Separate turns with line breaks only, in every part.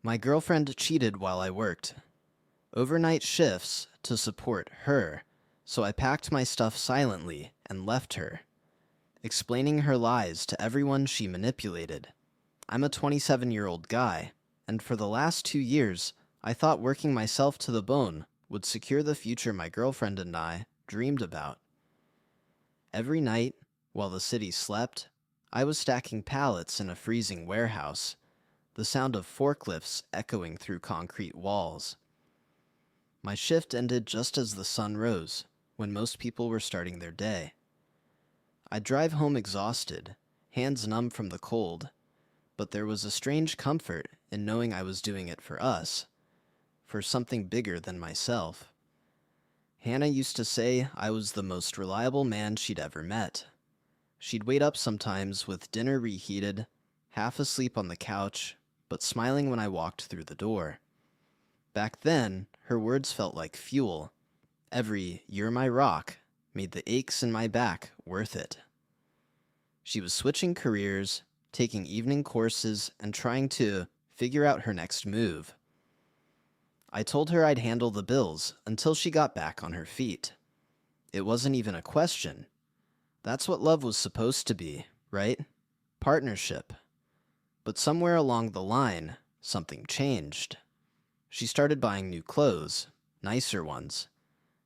My girlfriend cheated while I worked. Overnight shifts to support her, so I packed my stuff silently and left her, explaining her lies to everyone she manipulated. I'm a 27-year-old guy, and for the last 2 years, I thought working myself to the bone would secure the future my girlfriend and I dreamed about. Every night, while the city slept, I was stacking pallets in a freezing warehouse, the sound of forklifts echoing through concrete walls. My shift ended just as the sun rose, when most people were starting their day. I'd drive home exhausted, hands numb from the cold, but there was a strange comfort in knowing I was doing it for us, for something bigger than myself. Hannah used to say I was the most reliable man she'd ever met. She'd wait up sometimes with dinner reheated, half asleep on the couch, but smiling when I walked through the door. Back then, her words felt like fuel. Every "you're my rock" made the aches in my back worth it. She was switching careers, taking evening courses, and trying to figure out her next move. I told her I'd handle the bills until she got back on her feet. It wasn't even a question. That's what love was supposed to be, right? Partnership. But somewhere along the line, something changed. She started buying new clothes, nicer ones,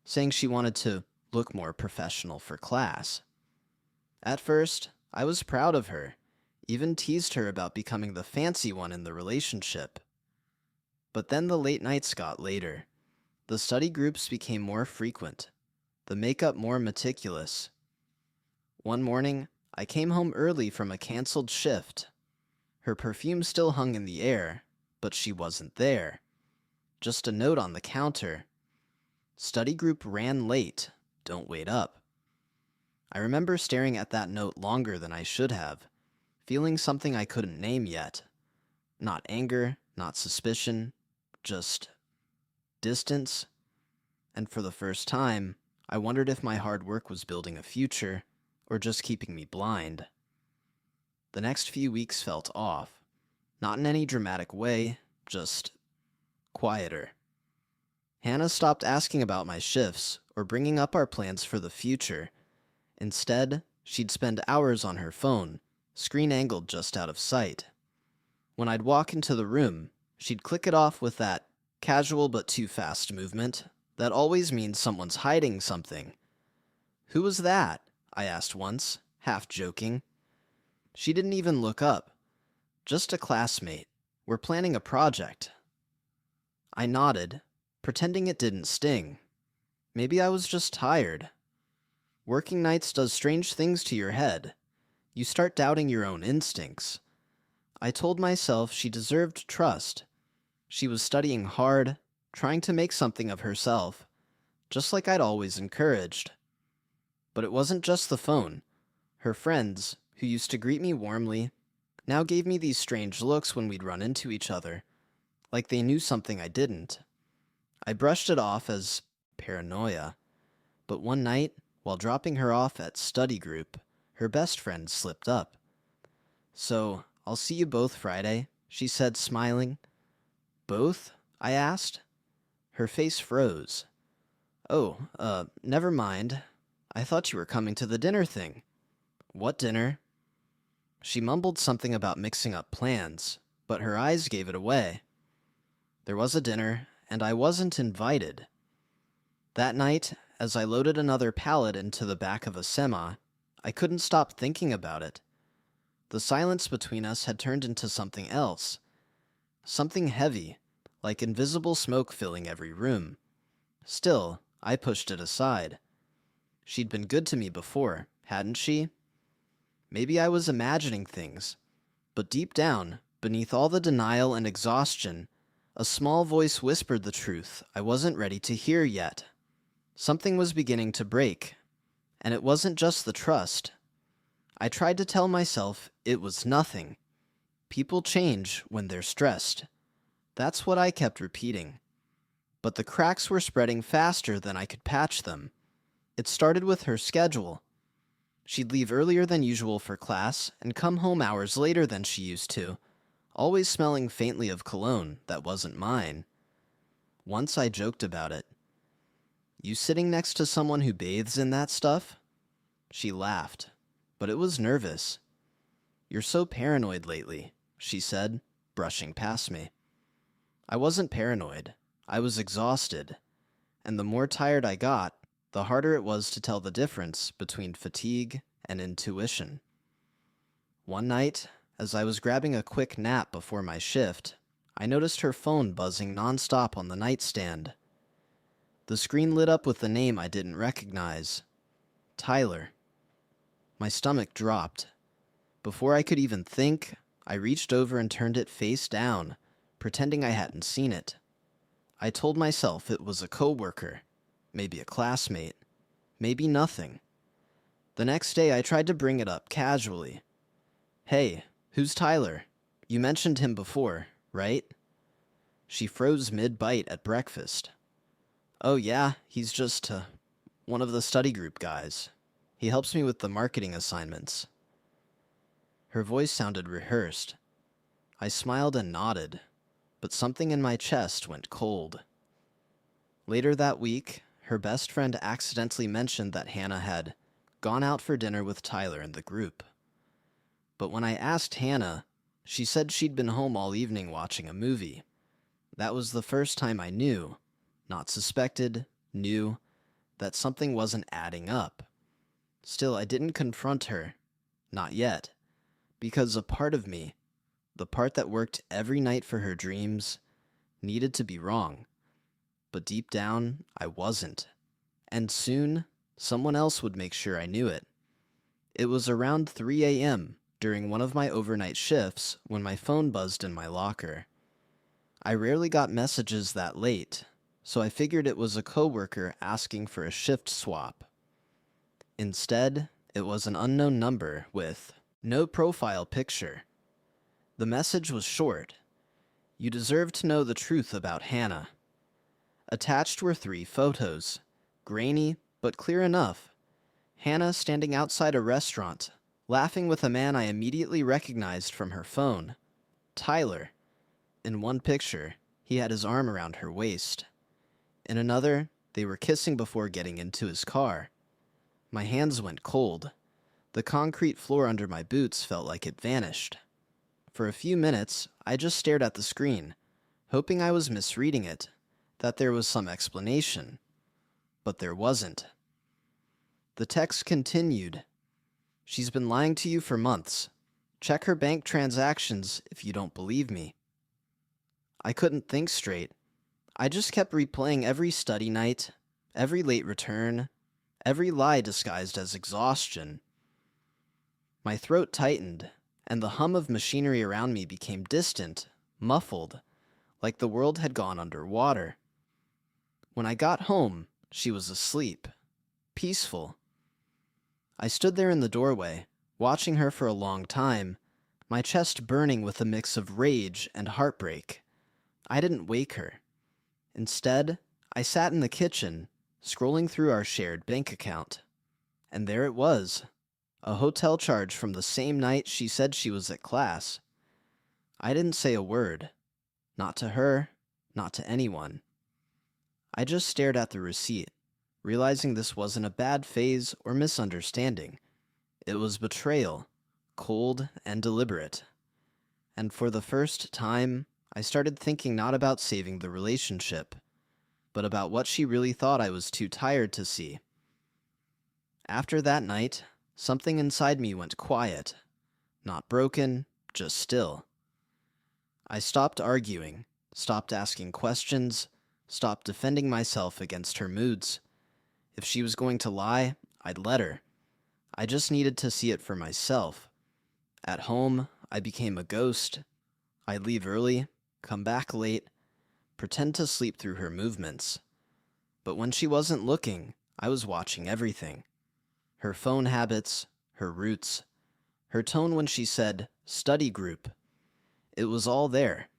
saying she wanted to look more professional for class. At first, I was proud of her, even teased her about becoming the fancy one in the relationship. But then the late nights got later. The study groups became more frequent, the makeup more meticulous. One morning, I came home early from a canceled shift. Her perfume still hung in the air, but she wasn't there. Just a note on the counter. Study group ran late. Don't wait up. I remember staring at that note longer than I should have, feeling something I couldn't name yet. Not anger, not suspicion, just distance. And for the first time, I wondered if my hard work was building a future or just keeping me blind. The next few weeks felt off. Not in any dramatic way, just quieter. Hannah stopped asking about my shifts or bringing up our plans for the future. Instead, she'd spend hours on her phone, screen angled just out of sight. When I'd walk into the room, she'd click it off with that casual but too fast movement that always means someone's hiding something. "Who was that?" I asked once, half joking. She didn't even look up. "Just a classmate. We're planning a project." I nodded, pretending it didn't sting. Maybe I was just tired. Working nights does strange things to your head. You start doubting your own instincts. I told myself she deserved trust. She was studying hard, trying to make something of herself, just like I'd always encouraged. But it wasn't just the phone. Her friends, who used to greet me warmly, now gave me these strange looks when we'd run into each other, like they knew something I didn't. I brushed it off as paranoia, but one night, while dropping her off at study group, her best friend slipped up. "So, I'll see you both Friday," she said, smiling. "Both?" I asked. Her face froze. "Oh, never mind. I thought you were coming to the dinner thing." "What dinner?" She mumbled something about mixing up plans, but her eyes gave it away. There was a dinner, and I wasn't invited. That night, as I loaded another pallet into the back of a semi, I couldn't stop thinking about it. The silence between us had turned into something else. Something heavy, like invisible smoke filling every room. Still, I pushed it aside. She'd been good to me before, hadn't she? Maybe I was imagining things, but deep down, beneath all the denial and exhaustion, a small voice whispered the truth I wasn't ready to hear yet. Something was beginning to break, and it wasn't just the trust. I tried to tell myself it was nothing. People change when they're stressed. That's what I kept repeating. But the cracks were spreading faster than I could patch them. It started with her schedule. She'd leave earlier than usual for class and come home hours later than she used to, always smelling faintly of cologne that wasn't mine. Once I joked about it. "You sitting next to someone who bathes in that stuff?" She laughed, but it was nervous. "You're so paranoid lately," she said, brushing past me. I wasn't paranoid. I was exhausted, and the more tired I got, the harder it was to tell the difference between fatigue and intuition. One night, as I was grabbing a quick nap before my shift, I noticed her phone buzzing nonstop on the nightstand. The screen lit up with the name I didn't recognize. Tyler. My stomach dropped. Before I could even think, I reached over and turned it face down, pretending I hadn't seen it. I told myself it was a coworker, maybe a classmate, maybe nothing. The next day I tried to bring it up casually. "Hey, who's Tyler? You mentioned him before, right?" She froze mid-bite at breakfast. "Oh yeah, he's just one of the study group guys. He helps me with the marketing assignments." Her voice sounded rehearsed. I smiled and nodded, but something in my chest went cold. Later that week, her best friend accidentally mentioned that Hannah had gone out for dinner with Tyler in the group. But when I asked Hannah, she said she'd been home all evening watching a movie. That was the first time I knew, not suspected, knew, that something wasn't adding up. Still, I didn't confront her. Not yet. Because a part of me, the part that worked every night for her dreams, needed to be wrong. But deep down, I wasn't. And soon, someone else would make sure I knew it. It was around 3 a.m. during one of my overnight shifts when my phone buzzed in my locker. I rarely got messages that late, so I figured it was a coworker asking for a shift swap. Instead, it was an unknown number with no profile picture. The message was short. "You deserve to know the truth about Hannah." Attached were 3 photos, grainy but clear enough. Hannah standing outside a restaurant, laughing with a man I immediately recognized from her phone. Tyler. In one picture, he had his arm around her waist. In another, they were kissing before getting into his car. My hands went cold. The concrete floor under my boots felt like it vanished. For a few minutes, I just stared at the screen, hoping I was misreading it, that there was some explanation. But there wasn't. The text continued. "She's been lying to you for months. Check her bank transactions if you don't believe me." I couldn't think straight. I just kept replaying every study night, every late return, every lie disguised as exhaustion. My throat tightened, and the hum of machinery around me became distant, muffled, like the world had gone underwater. When I got home, she was asleep, peaceful. I stood there in the doorway, watching her for a long time, my chest burning with a mix of rage and heartbreak. I didn't wake her. Instead, I sat in the kitchen, scrolling through our shared bank account. And there it was, a hotel charge from the same night she said she was at class. I didn't say a word. Not to her, not to anyone. I just stared at the receipt, realizing this wasn't a bad phase or misunderstanding. It was betrayal, cold and deliberate. And for the first time, I started thinking not about saving the relationship, but about what she really thought I was too tired to see. After that night, something inside me went quiet. Not broken, just still. I stopped arguing, stopped asking questions, stopped defending myself against her moods. If she was going to lie, I'd let her. I just needed to see it for myself. At home, I became a ghost. I'd leave early, come back late, pretend to sleep through her movements. But when she wasn't looking, I was watching everything. Her phone habits, her routes, her tone when she said, "study group." It was all there.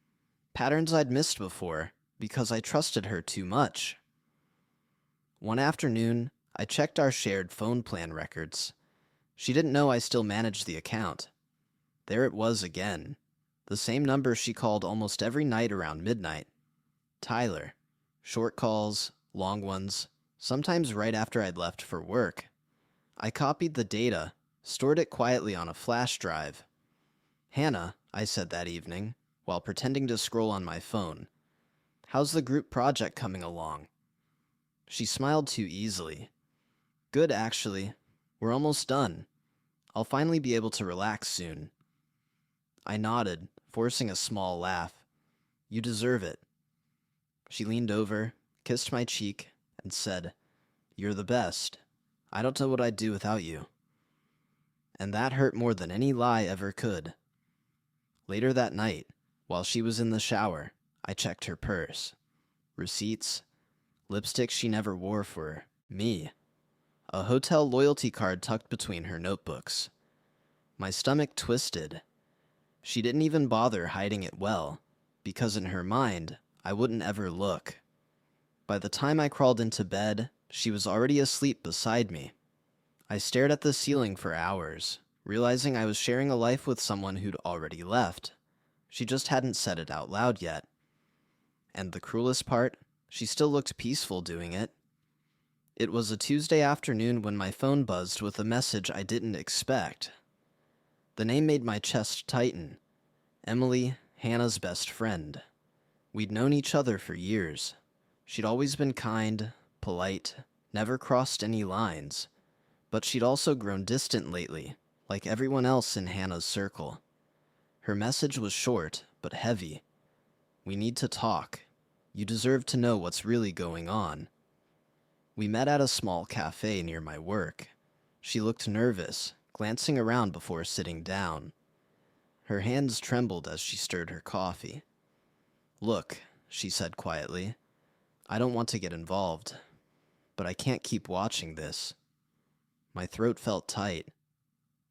Patterns I'd missed before because I trusted her too much. One afternoon, I checked our shared phone plan records. She didn't know I still managed the account. There it was again. The same number she called almost every night around midnight. Tyler. Short calls, long ones, sometimes right after I'd left for work. I copied the data, stored it quietly on a flash drive. "Hannah," I said that evening, while pretending to scroll on my phone, "how's the group project coming along?" She smiled too easily. "Good, actually. We're almost done. I'll finally be able to relax soon." I nodded, forcing a small laugh. "You deserve it." She leaned over, kissed my cheek, and said, "You're the best. I don't know what I'd do without you." And that hurt more than any lie ever could. Later that night, while she was in the shower, I checked her purse. Receipts, lipstick she never wore for me, a hotel loyalty card tucked between her notebooks. My stomach twisted. She didn't even bother hiding it well, because in her mind, I wouldn't ever look. By the time I crawled into bed, she was already asleep beside me. I stared at the ceiling for hours, realizing I was sharing a life with someone who'd already left. She just hadn't said it out loud yet. And the cruelest part, she still looked peaceful doing it. It was a Tuesday afternoon when my phone buzzed with a message I didn't expect. The name made my chest tighten. Emily, Hannah's best friend. We'd known each other for years. She'd always been kind, polite, never crossed any lines. But she'd also grown distant lately, like everyone else in Hannah's circle. Her message was short, but heavy. "We need to talk. You deserve to know what's really going on." We met at a small cafe near my work. She looked nervous, glancing around before sitting down. Her hands trembled as she stirred her coffee. "Look," she said quietly, "I don't want to get involved, but I can't keep watching this." My throat felt tight.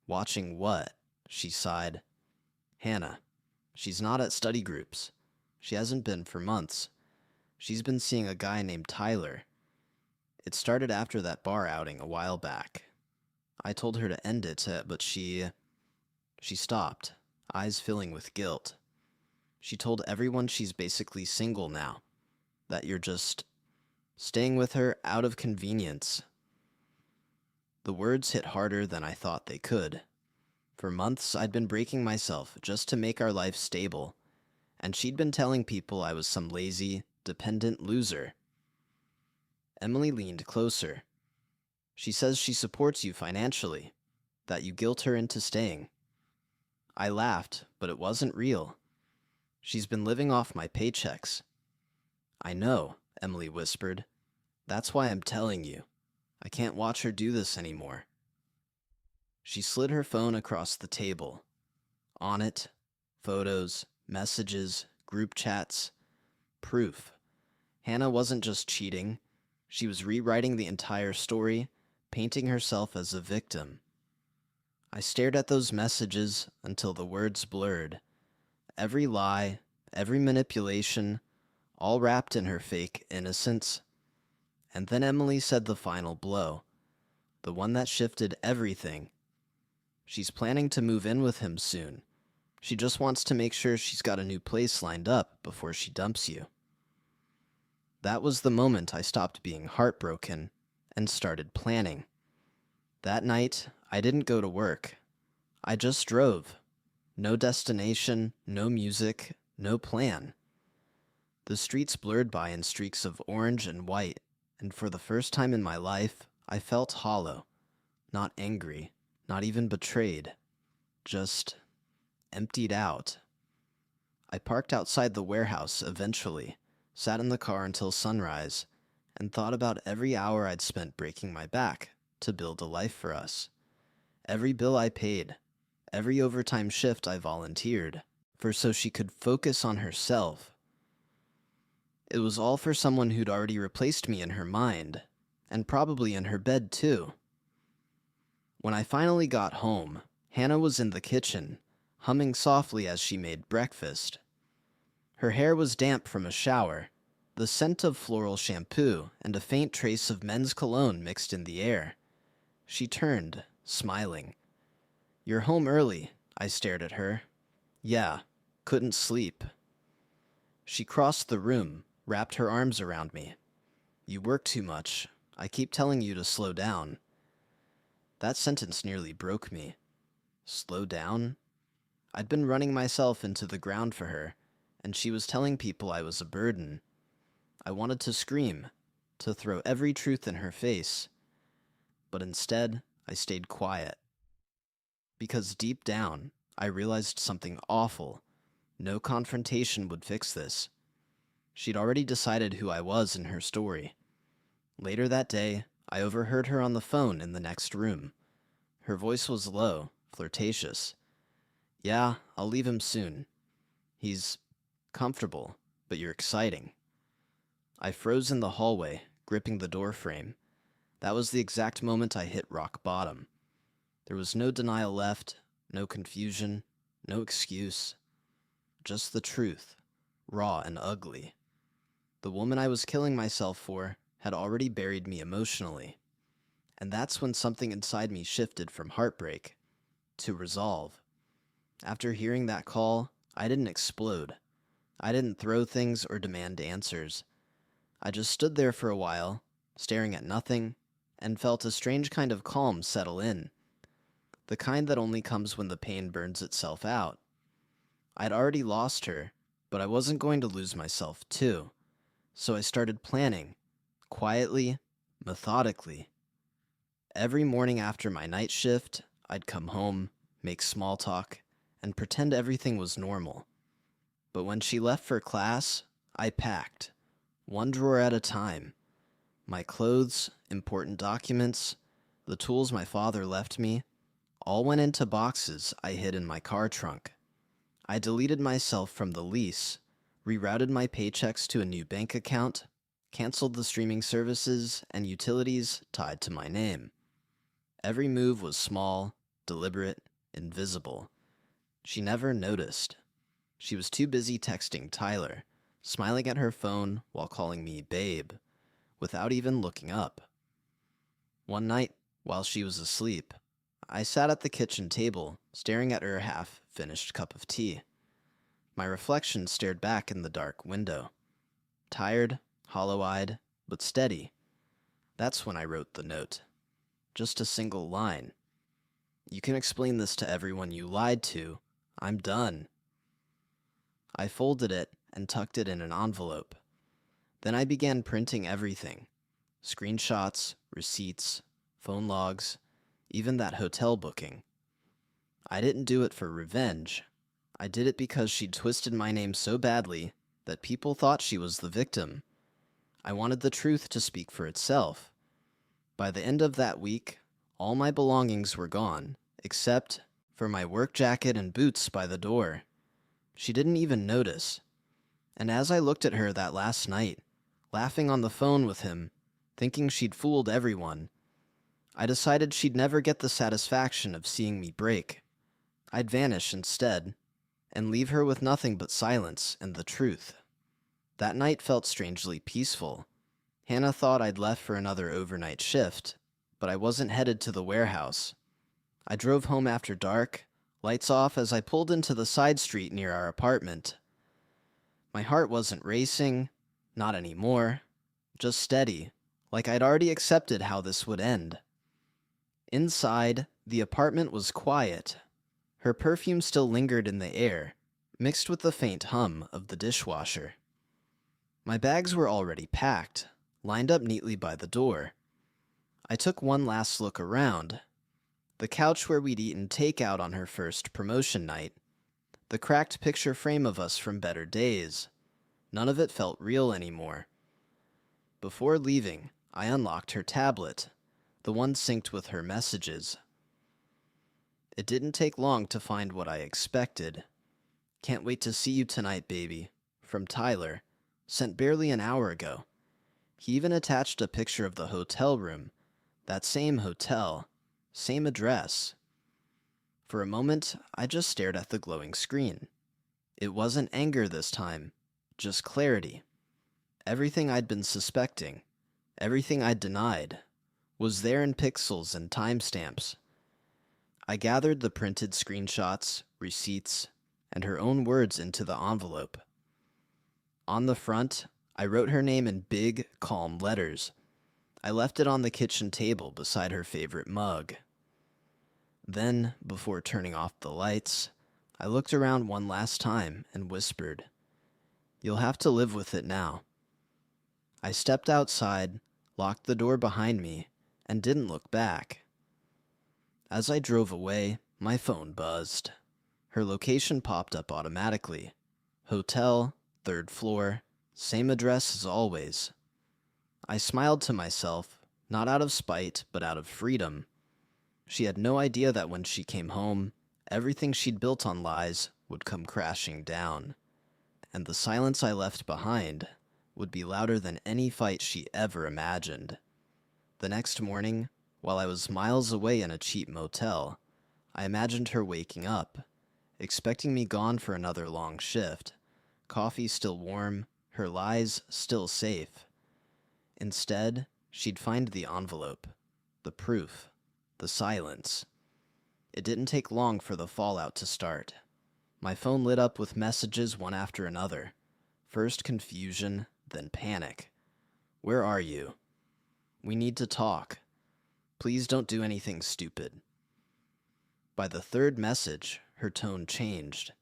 "Watching what?" she sighed. "Hannah. She's not at study groups. She hasn't been for months. She's been seeing a guy named Tyler. It started after that bar outing a while back. I told her to end it, but she stopped, eyes filling with guilt. She told everyone she's basically single now, that you're just staying with her out of convenience." The words hit harder than I thought they could. For months, I'd been breaking myself just to make our life stable, and she'd been telling people I was some lazy, dependent loser. Emily leaned closer. "She says she supports you financially, that you guilt her into staying." I laughed, but it wasn't real. "She's been living off my paychecks." "I know," Emily whispered. "That's why I'm telling you. I can't watch her do this anymore." She slid her phone across the table. On it, photos, messages, group chats, proof. Hannah wasn't just cheating. She was rewriting the entire story, painting herself as a victim. I stared at those messages until the words blurred. Every lie, every manipulation, all wrapped in her fake innocence. And then Emily said the final blow, the one that shifted everything. She's planning to move in with him soon. She just wants to make sure she's got a new place lined up before she dumps you. That was the moment I stopped being heartbroken and started planning. That night, I didn't go to work. I just drove. No destination, no music, no plan. The streets blurred by in streaks of orange and white, and for the first time in my life, I felt hollow. Not angry, not even betrayed. Just emptied out. I parked outside the warehouse eventually, sat in the car until sunrise, and thought about every hour I'd spent breaking my back to build a life for us. Every bill I paid, every overtime shift I volunteered, for so she could focus on herself. It was all for someone who'd already replaced me in her mind, and probably in her bed too. When I finally got home, Hannah was in the kitchen, humming softly as she made breakfast. Her hair was damp from a shower, the scent of floral shampoo and a faint trace of men's cologne mixed in the air. She turned, smiling. "You're home early," I stared at her. "Yeah." Couldn't sleep. She crossed the room, wrapped her arms around me. You work too much. I keep telling you to slow down. That sentence nearly broke me. Slow down? I'd been running myself into the ground for her, and she was telling people I was a burden. I wanted to scream, to throw every truth in her face. But instead, I stayed quiet. Because deep down, I realized something awful. No confrontation would fix this. She'd already decided who I was in her story. Later that day, I overheard her on the phone in the next room. Her voice was low, flirtatious. Yeah, I'll leave him soon. He's comfortable, but you're exciting. I froze in the hallway, gripping the door frame. That was the exact moment I hit rock bottom. There was no denial left, no confusion, no excuse. Just the truth, raw and ugly. The woman I was killing myself for had already buried me emotionally. And that's when something inside me shifted from heartbreak to resolve. After hearing that call, I didn't explode. I didn't throw things or demand answers. I just stood there for a while, staring at nothing, and felt a strange kind of calm settle in. The kind that only comes when the pain burns itself out. I'd already lost her, but I wasn't going to lose myself too. So I started planning, quietly, methodically. Every morning after my night shift, I'd come home, make small talk, and pretend everything was normal. But when she left for class, I packed, one drawer at a time. My clothes, important documents, the tools my father left me, all went into boxes I hid in my car trunk. I deleted myself from the lease, rerouted my paychecks to a new bank account, canceled the streaming services and utilities tied to my name. Every move was small, deliberate, invisible. She never noticed. She was too busy texting Tyler, smiling at her phone while calling me babe, without even looking up. One night, while she was asleep, I sat at the kitchen table, staring at her half-finished cup of tea. My reflection stared back in the dark window. Tired, hollow-eyed, but steady. That's when I wrote the note. Just a single line. You can explain this to everyone you lied to. I'm done. I folded it and tucked it in an envelope. Then I began printing everything. Screenshots, receipts, phone logs, even that hotel booking. I didn't do it for revenge. I did it because she'd twisted my name so badly that people thought she was the victim. I wanted the truth to speak for itself. By the end of that week, all my belongings were gone, except for my work jacket and boots by the door. She didn't even notice. And as I looked at her that last night, laughing on the phone with him, thinking she'd fooled everyone, I decided she'd never get the satisfaction of seeing me break. I'd vanish instead, and leave her with nothing but silence and the truth. That night felt strangely peaceful. Hannah thought I'd left for another overnight shift, but I wasn't headed to the warehouse. I drove home after dark, lights off as I pulled into the side street near our apartment. My heart wasn't racing, not anymore, just steady, like I'd already accepted how this would end. Inside, the apartment was quiet. Her perfume still lingered in the air, mixed with the faint hum of the dishwasher. My bags were already packed, lined up neatly by the door. I took one last look around. The couch where we'd eaten takeout on her first promotion night. The cracked picture frame of us from better days. None of it felt real anymore. Before leaving, I unlocked her tablet, the one synced with her messages. It didn't take long to find what I expected. Can't wait to see you tonight, baby. From Tyler, sent barely an hour ago. He even attached a picture of the hotel room. That same hotel, same address. For a moment, I just stared at the glowing screen. It wasn't anger this time, just clarity. Everything I'd been suspecting, everything I'd denied, was there in pixels and timestamps. I gathered the printed screenshots, receipts, and her own words into the envelope. On the front, I wrote her name in big, calm letters. I left it on the kitchen table beside her favorite mug. Then, before turning off the lights, I looked around one last time and whispered, "You'll have to live with it now." I stepped outside, locked the door behind me, and didn't look back. As I drove away, my phone buzzed. Her location popped up automatically. Hotel, 3rd floor, same address as always. I smiled to myself, not out of spite, but out of freedom. She had no idea that when she came home, everything she'd built on lies would come crashing down. And the silence I left behind would be louder than any fight she ever imagined. The next morning, while I was miles away in a cheap motel, I imagined her waking up, expecting me gone for another long shift, coffee still warm, her lies still safe. Instead, she'd find the envelope, the proof, the silence. It didn't take long for the fallout to start. My phone lit up with messages one after another. First confusion, then panic. "Where are you? We need to talk. Please don't do anything stupid." By the 3rd message, her tone changed.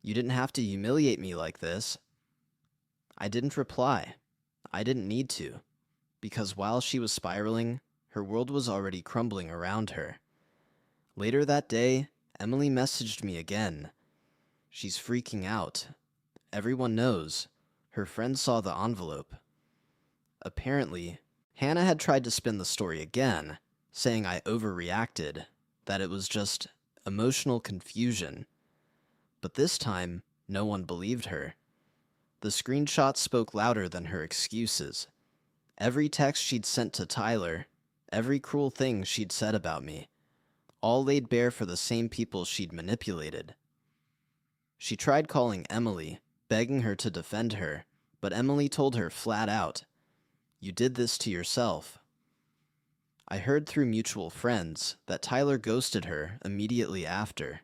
"You didn't have to humiliate me like this." I didn't reply. I didn't need to, because while she was spiraling, her world was already crumbling around her. Later that day, Emily messaged me again. "She's freaking out. Everyone knows. Her friend saw the envelope." Apparently, Hannah had tried to spin the story again, saying I overreacted, that it was just emotional confusion. But this time, no one believed her. The screenshots spoke louder than her excuses. Every text she'd sent to Tyler, every cruel thing she'd said about me, all laid bare for the same people she'd manipulated. She tried calling Emily, begging her to defend her, but Emily told her flat out, "You did this to yourself." I heard through mutual friends that Tyler ghosted her immediately after.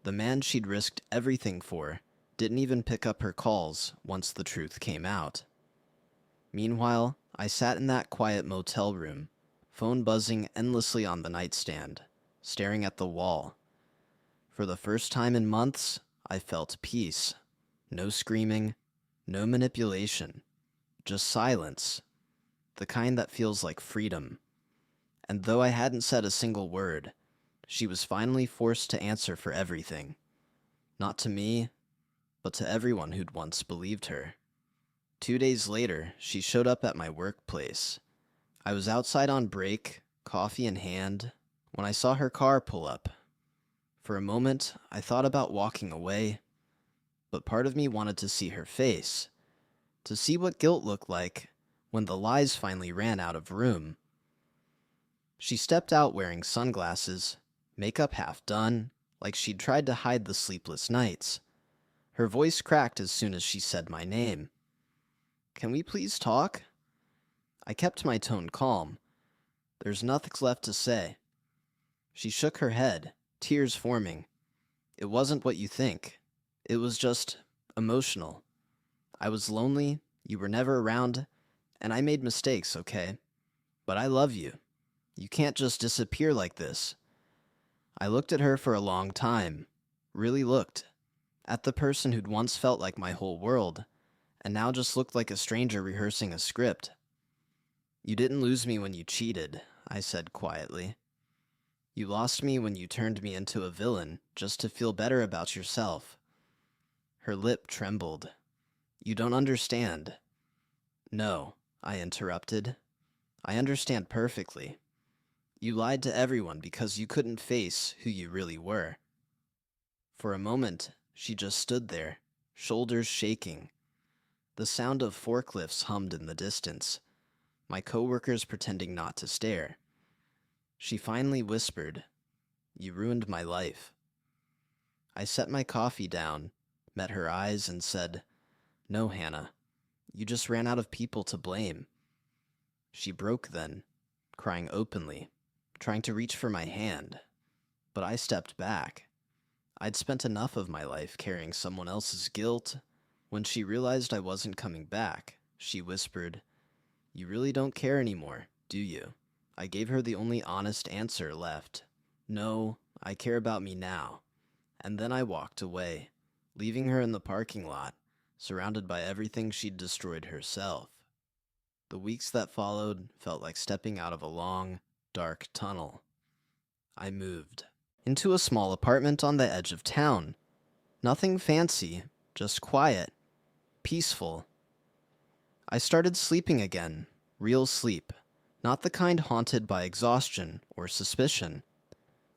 The man she'd risked everything for didn't even pick up her calls once the truth came out. Meanwhile, I sat in that quiet motel room, phone buzzing endlessly on the nightstand, staring at the wall. For the first time in months, I felt peace. No screaming, no manipulation, just silence, the kind that feels like freedom. And though I hadn't said a single word, she was finally forced to answer for everything. Not to me, but to everyone who'd once believed her. 2 days later, she showed up at my workplace. I was outside on break, coffee in hand, when I saw her car pull up. For a moment, I thought about walking away, but part of me wanted to see her face, to see what guilt looked like when the lies finally ran out of room. She stepped out wearing sunglasses, makeup half done, like she'd tried to hide the sleepless nights. Her voice cracked as soon as she said my name. "Can we please talk?" I kept my tone calm. "There's nothing left to say." She shook her head, tears forming. "It wasn't what you think. It was just emotional. I was lonely, you were never around, and I made mistakes, okay? But I love you. You can't just disappear like this." I looked at her for a long time, really looked, at the person who'd once felt like my whole world, and now just looked like a stranger rehearsing a script. "You didn't lose me when you cheated," I said quietly. "You lost me when you turned me into a villain just to feel better about yourself." Her lip trembled. "You don't understand." "No," I interrupted. "I understand perfectly. You lied to everyone because you couldn't face who you really were." For a moment, she just stood there, shoulders shaking. The sound of forklifts hummed in the distance, my coworkers pretending not to stare. She finally whispered, "You ruined my life." I set my coffee down, met her eyes, and said, "No, Hannah, you just ran out of people to blame." She broke then, crying openly, trying to reach for my hand, but I stepped back. I'd spent enough of my life carrying someone else's guilt. When she realized I wasn't coming back, she whispered, "You really don't care anymore, do you?" I gave her the only honest answer left. "No, I care about me now." And then I walked away, leaving her in the parking lot, surrounded by everything she'd destroyed herself. The weeks that followed felt like stepping out of a long, dark tunnel. I moved into a small apartment on the edge of town. Nothing fancy, just quiet, peaceful. I started sleeping again, real sleep, not the kind haunted by exhaustion or suspicion.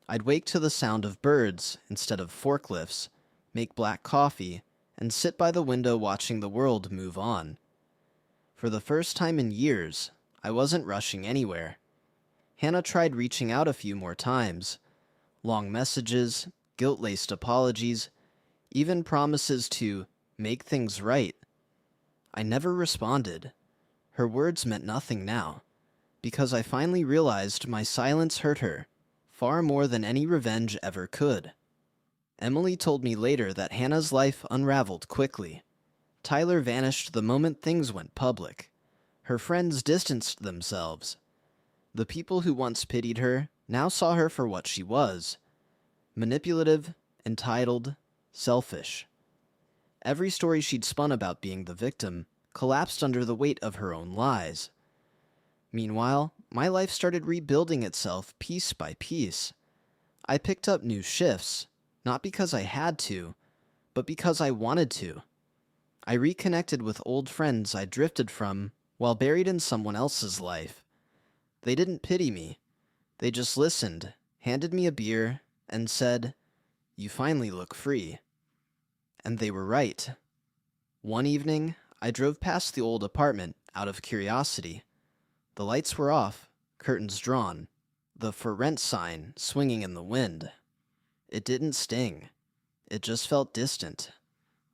I'd wake to the sound of birds instead of forklifts, make black coffee, and sit by the window watching the world move on. For the first time in years, I wasn't rushing anywhere. Hannah tried reaching out a few more times. Long messages, guilt-laced apologies, even promises to make things right. I never responded. Her words meant nothing now, because I finally realized my silence hurt her, far more than any revenge ever could. Emily told me later that Hannah's life unraveled quickly. Tyler vanished the moment things went public. Her friends distanced themselves. The people who once pitied her now saw her for what she was: manipulative, entitled, selfish. Every story she'd spun about being the victim collapsed under the weight of her own lies. Meanwhile, my life started rebuilding itself piece by piece. I picked up new shifts, not because I had to, but because I wanted to. I reconnected with old friends I drifted from while buried in someone else's life. They didn't pity me. They just listened, handed me a beer, and said, "You finally look free." And they were right. One evening, I drove past the old apartment out of curiosity. The lights were off, curtains drawn, the "for rent" sign swinging in the wind. It didn't sting. It just felt distant,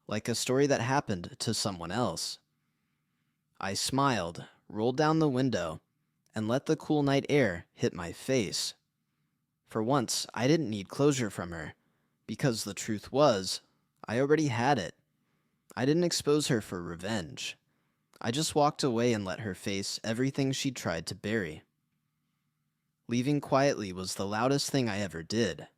like a story that happened to someone else. I smiled, rolled down the window, and let the cool night air hit my face. For once, I didn't need closure from her, because the truth was, I already had it. I didn't expose her for revenge. I just walked away and let her face everything she'd tried to bury. Leaving quietly was the loudest thing I ever did.